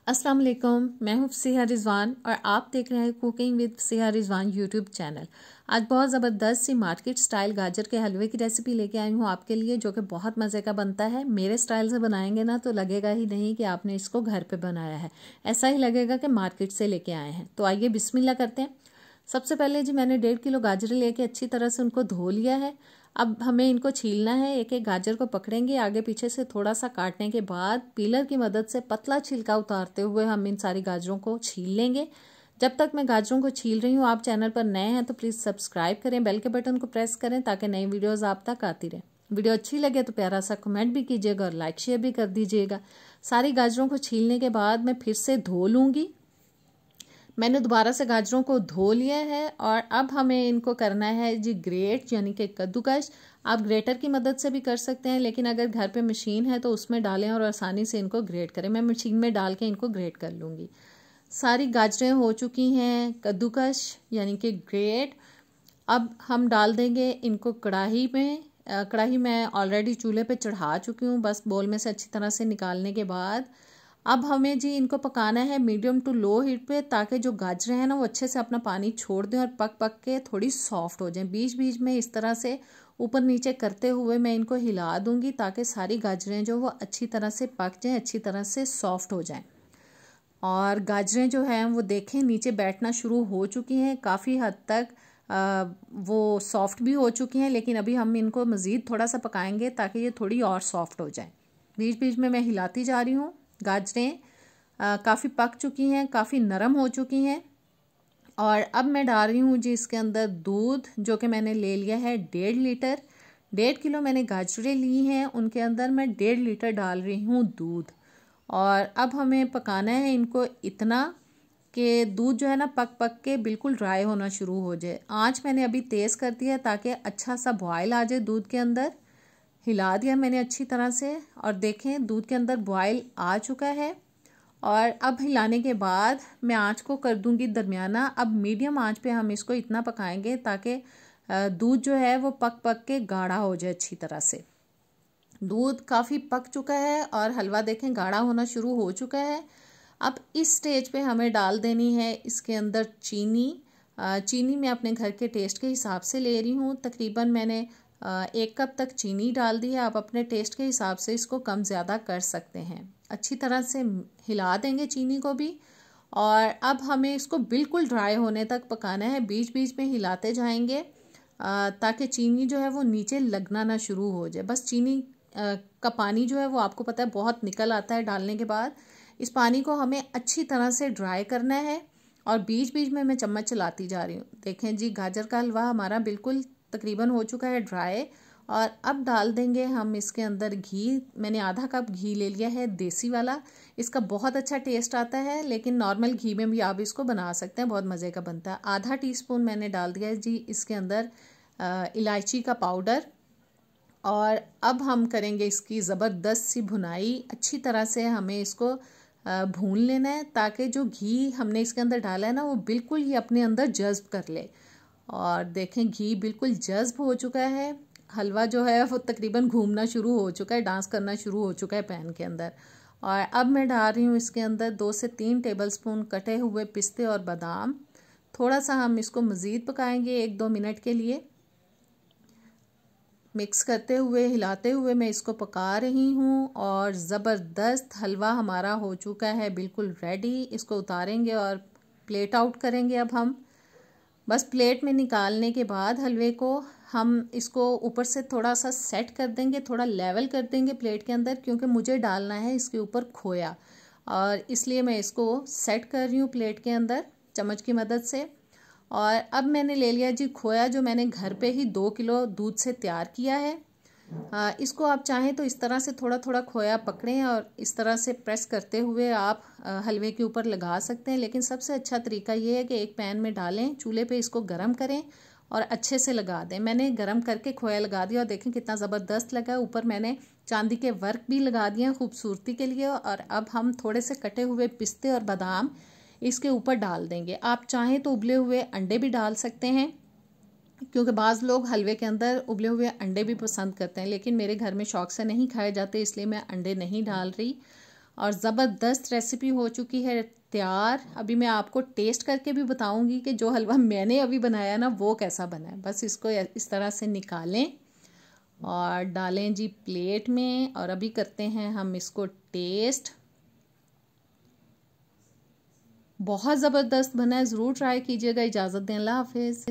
अस्सलाम वालेकुम, मैं हूँ फसीहा रिजवान और आप देख रहे हैं cooking with Fasiha Rizwan YouTube channel. आज बहुत ज़बरदस्त सी मार्केट स्टाइल गाजर के हलवे की रेसिपी लेके आई हूँ आपके लिए, जो कि बहुत मज़े का बनता है। मेरे स्टाइल से बनाएंगे ना तो लगेगा ही नहीं कि आपने इसको घर पे बनाया है, ऐसा ही लगेगा कि मार्केट से लेके आए हैं। तो आइए बिस्मिल्लाह करते हैं। सबसे पहले जी मैंने 1.5 किलो गाजर लेके अच्छी तरह से उनको धो लिया है। अब हमें इनको छीलना है। एक एक गाजर को पकड़ेंगे, आगे पीछे से थोड़ा सा काटने के बाद पीलर की मदद से पतला छिलका उतारते हुए हम इन सारी गाजरों को छील लेंगे। जब तक मैं गाजरों को छील रही हूँ, आप चैनल पर नए हैं तो प्लीज़ सब्सक्राइब करें, बेल के बटन को प्रेस करें ताकि नई वीडियोज़ आप तक आती रहे। वीडियो अच्छी लगे तो प्यारा सा कमेंट भी कीजिएगा और लाइक शेयर भी कर दीजिएगा। सारी गाजरों को छीलने के बाद मैं फिर से धो लूँगी। मैंने दोबारा से गाजरों को धो लिया है और अब हमें इनको करना है जी ग्रेट, यानी कि कद्दूकश। आप ग्रेटर की मदद से भी कर सकते हैं, लेकिन अगर घर पे मशीन है तो उसमें डालें और आसानी से इनको ग्रेट करें। मैं मशीन में डाल के इनको ग्रेट कर लूँगी। सारी गाजरें हो चुकी हैं कद्दूकश यानी कि ग्रेट। अब हम डाल देंगे इनको कढ़ाई में। कढ़ाई मैं ऑलरेडी चूल्हे पे चढ़ा चुकी हूँ। बस बोल में से अच्छी तरह से निकालने के बाद अब हमें जी इनको पकाना है मीडियम टू लो हीट पे, ताकि जो गाजरें हैं ना वो अच्छे से अपना पानी छोड़ दें और पक पक के थोड़ी सॉफ्ट हो जाएं। बीच बीच में इस तरह से ऊपर नीचे करते हुए मैं इनको हिला दूंगी ताकि सारी गाजरें जो वो अच्छी तरह से पक जाएं, अच्छी तरह से सॉफ्ट हो जाएं। और गाजरें जो हैं वो देखें नीचे बैठना शुरू हो चुकी हैं, काफ़ी हद तक वो सॉफ्ट भी हो चुकी हैं, लेकिन अभी हम इनको मज़ीद थोड़ा सा पकाएंगे ताकि ये थोड़ी और सॉफ्ट हो जाए। बीच बीच में मैं हिलाती जा रही हूँ। गाजरें काफ़ी पक चुकी हैं, काफ़ी नरम हो चुकी हैं। और अब मैं डाल रही हूँ जी इसके अंदर दूध, जो कि मैंने ले लिया है 1.5 लीटर। 1.5 किलो मैंने गाजरें ली हैं, उनके अंदर मैं 1.5 लीटर डाल रही हूँ दूध। और अब हमें पकाना है इनको इतना कि दूध जो है ना पक पक के बिल्कुल ड्राई होना शुरू हो जाए। आँच मैंने अभी तेज़ कर दिया है ताकि अच्छा सा बॉयल आ जाए दूध के अंदर। हिला दिया मैंने अच्छी तरह से और देखें दूध के अंदर बॉयल आ चुका है। और अब हिलाने के बाद मैं आंच को कर दूंगी दरमियाना। अब मीडियम आंच पे हम इसको इतना पकाएंगे ताकि दूध जो है वो पक पक के गाढ़ा हो जाए अच्छी तरह से। दूध काफ़ी पक चुका है और हलवा देखें गाढ़ा होना शुरू हो चुका है। अब इस स्टेज पे हमें डाल देनी है इसके अंदर चीनी। चीनी मैं अपने घर के टेस्ट के हिसाब से ले रही हूँ। तकरीबन मैंने 1 कप तक चीनी डाल दी है। आप अपने टेस्ट के हिसाब से इसको कम ज़्यादा कर सकते हैं। अच्छी तरह से हिला देंगे चीनी को भी। और अब हमें इसको बिल्कुल ड्राई होने तक पकाना है। बीच बीच में हिलाते जाएंगे ताकि चीनी जो है वो नीचे लगना ना शुरू हो जाए। बस चीनी का पानी जो है वो आपको पता है बहुत निकल आता है डालने के बाद। इस पानी को हमें अच्छी तरह से ड्राई करना है और बीच बीच में मैं चम्मच चलाती जा रही हूँ। देखें जी गाजर का हलवा हमारा बिल्कुल तकरीबन हो चुका है ड्राई। और अब डाल देंगे हम इसके अंदर घी। मैंने आधा कप घी ले लिया है देसी वाला। इसका बहुत अच्छा टेस्ट आता है, लेकिन नॉर्मल घी में भी आप इसको बना सकते हैं, बहुत मज़े का बनता है। आधा टीस्पून मैंने डाल दिया है जी इसके अंदर इलायची का पाउडर। और अब हम करेंगे इसकी ज़बरदस्त सी भुनाई। अच्छी तरह से हमें इसको भून लेना है ताकि जो घी हमने इसके अंदर डाला है ना वो बिल्कुल ही अपने अंदर जज्ब कर ले। और देखें घी बिल्कुल जज्ब हो चुका है। हलवा जो है वो तकरीबन घूमना शुरू हो चुका है, डांस करना शुरू हो चुका है पैन के अंदर। और अब मैं डाल रही हूँ इसके अंदर 2 से 3 टेबलस्पून कटे हुए पिस्ते और बादाम। थोड़ा सा हम इसको मज़ीद पकाएंगे 1-2 मिनट के लिए। मिक्स करते हुए हिलाते हुए मैं इसको पका रही हूँ। और ज़बरदस्त हलवा हमारा हो चुका है, बिल्कुल रेडी। इसको उतारेंगे और प्लेट आउट करेंगे। अब हम बस प्लेट में निकालने के बाद हलवे को हम इसको ऊपर से थोड़ा सा सेट कर देंगे, थोड़ा लेवल कर देंगे प्लेट के अंदर, क्योंकि मुझे डालना है इसके ऊपर खोया और इसलिए मैं इसको सेट कर रही हूँ प्लेट के अंदर चम्मच की मदद से। और अब मैंने ले लिया जी खोया, जो मैंने घर पे ही 2 किलो दूध से तैयार किया है। इसको आप चाहें तो इस तरह से थोड़ा थोड़ा खोया पकड़ें और इस तरह से प्रेस करते हुए आप हलवे के ऊपर लगा सकते हैं, लेकिन सबसे अच्छा तरीका ये है कि एक पैन में डालें, चूल्हे पे इसको गरम करें और अच्छे से लगा दें। मैंने गरम करके खोया लगा दिया और देखें कितना ज़बरदस्त लगा। ऊपर मैंने चांदी के वर्क भी लगा दिए खूबसूरती के लिए। और अब हम थोड़े से कटे हुए पिस्ते और बादाम इसके ऊपर डाल देंगे। आप चाहें तो उबले हुए अंडे भी डाल सकते हैं, क्योंकि बाज़ लोग हलवे के अंदर उबले हुए अंडे भी पसंद करते हैं, लेकिन मेरे घर में शौक से नहीं खाए जाते, इसलिए मैं अंडे नहीं डाल रही। और ज़बरदस्त रेसिपी हो चुकी है तैयार। अभी मैं आपको टेस्ट करके भी बताऊंगी कि जो हलवा मैंने अभी बनाया ना वो कैसा बना है। बस इसको इस तरह से निकालें और डालें जी प्लेट में, और अभी करते हैं हम इसको टेस्ट। बहुत ज़बरदस्त बना है, ज़रूर ट्राई कीजिएगा। इजाज़त दें, अल्लाह हाफिज़।